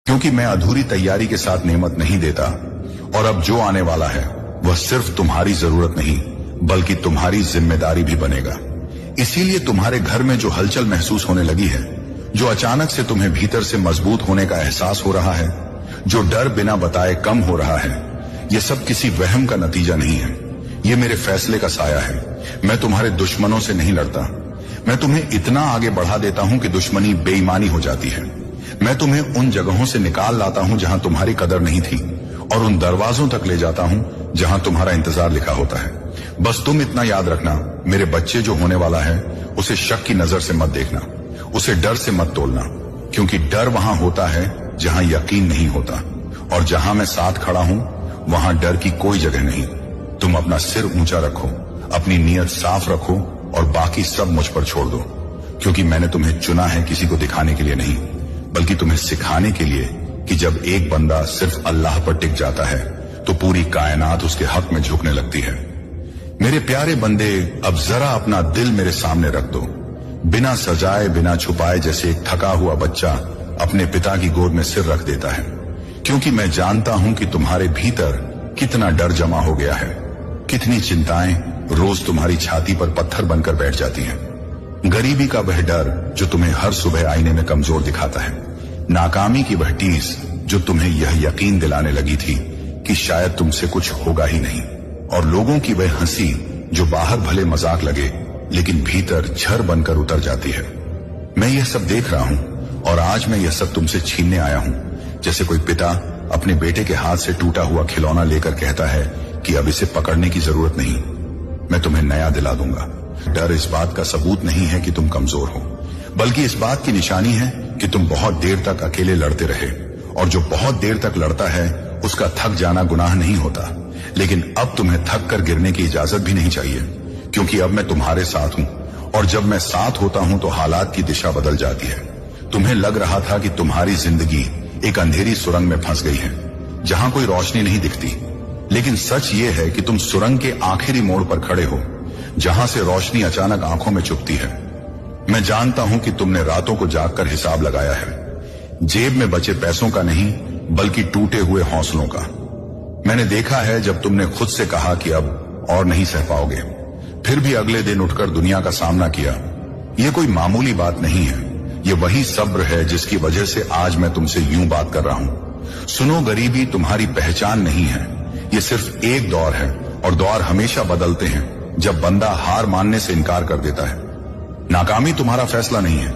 क्योंकि मैं अधूरी तैयारी के साथ नेमत नहीं देता, और अब जो आने वाला है वह सिर्फ तुम्हारी जरूरत नहीं बल्कि तुम्हारी जिम्मेदारी भी बनेगा। इसीलिए तुम्हारे घर में जो हलचल महसूस होने लगी है, जो अचानक से तुम्हें भीतर से मजबूत होने का एहसास हो रहा है, जो डर बिना बताए कम हो रहा है, ये सब किसी वहम का नतीजा नहीं है। ये मेरे फैसले का साया है। मैं तुम्हारे दुश्मनों से नहीं लड़ता। मैं तुम्हें इतना आगे बढ़ा देता हूं कि दुश्मनी बेईमानी हो जाती है। मैं तुम्हें उन जगहों से निकाल लाता हूं जहां तुम्हारी कदर नहीं थी, और उन दरवाजों तक ले जाता हूं जहां तुम्हारा इंतजार लिखा होता है। बस तुम इतना याद रखना, मेरे बच्चे जो होने वाला है उसे शक की नजर से मत देखना, उसे डर से मत तोलना, क्योंकि डर वहां होता है जहां यकीन नहीं होता, और जहां मैं साथ खड़ा हूं वहां डर की कोई जगह नहीं। तुम अपना सिर ऊंचा रखो, अपनी नीयत साफ रखो, और बाकी सब मुझ पर छोड़ दो, क्योंकि मैंने तुम्हें चुना है किसी को दिखाने के लिए नहीं, बल्कि तुम्हें सिखाने के लिए कि जब एक बंदा सिर्फ अल्लाह पर टिक जाता है तो पूरी कायनात उसके हक में झुकने लगती है। मेरे प्यारे बंदे, अब जरा अपना दिल मेरे सामने रख दो, बिना सजाए बिना छुपाए, जैसे एक थका हुआ बच्चा अपने पिता की गोद में सिर रख देता है, क्योंकि मैं जानता हूं कि तुम्हारे भीतर कितना डर जमा हो गया है, कितनी चिंताएं रोज तुम्हारी छाती पर पत्थर बनकर बैठ जाती हैं। गरीबी का वह डर जो तुम्हें हर सुबह आईने में कमजोर दिखाता है, नाकामी की वह टीस जो तुम्हें यह यकीन दिलाने लगी थी कि शायद तुमसे कुछ होगा ही नहीं, और लोगों की वह हंसी जो बाहर भले मजाक लगे लेकिन भीतर झर बनकर उतर जाती है। मैं यह सब देख रहा हूं, और आज मैं यह सब तुमसे छीनने आया हूं, जैसे कोई पिता अपने बेटे के हाथ से टूटा हुआ खिलौना लेकर कहता है कि अब इसे पकड़ने की जरूरत नहीं, मैं तुम्हें नया दिला दूंगा। डर इस बात का सबूत नहीं है कि तुम कमजोर हो, बल्कि इस बात की निशानी है कि तुम बहुत देर तक अकेले लड़ते रहे, और जो बहुत देर तक लड़ता है उसका थक जाना गुनाह नहीं होता। लेकिन अब तुम्हें थक कर गिरने की इजाजत भी नहीं चाहिए, क्योंकि अब मैं तुम्हारे साथ हूं, और जब मैं साथ होता हूं तो हालात की दिशा बदल जाती है। तुम्हें लग रहा था कि तुम्हारी जिंदगी एक अंधेरी सुरंग में फंस गई है जहां कोई रोशनी नहीं दिखती, लेकिन सच ये है कि तुम सुरंग के आखिरी मोड़ पर खड़े हो, जहां से रोशनी अचानक आंखों में चुभती है। मैं जानता हूं कि तुमने रातों को जागकर हिसाब लगाया है, जेब में बचे पैसों का नहीं बल्कि टूटे हुए हौसलों का। मैंने देखा है जब तुमने खुद से कहा कि अब और नहीं सह पाओगे, फिर भी अगले दिन उठकर दुनिया का सामना किया। ये कोई मामूली बात नहीं है, ये वही सब्र है जिसकी वजह से आज मैं तुमसे यूं बात कर रहा हूं। सुनो, गरीबी तुम्हारी पहचान नहीं है, ये सिर्फ एक दौर है, और दौर हमेशा बदलते हैं जब बंदा हार मानने से इनकार कर देता है। नाकामी तुम्हारा फैसला नहीं है,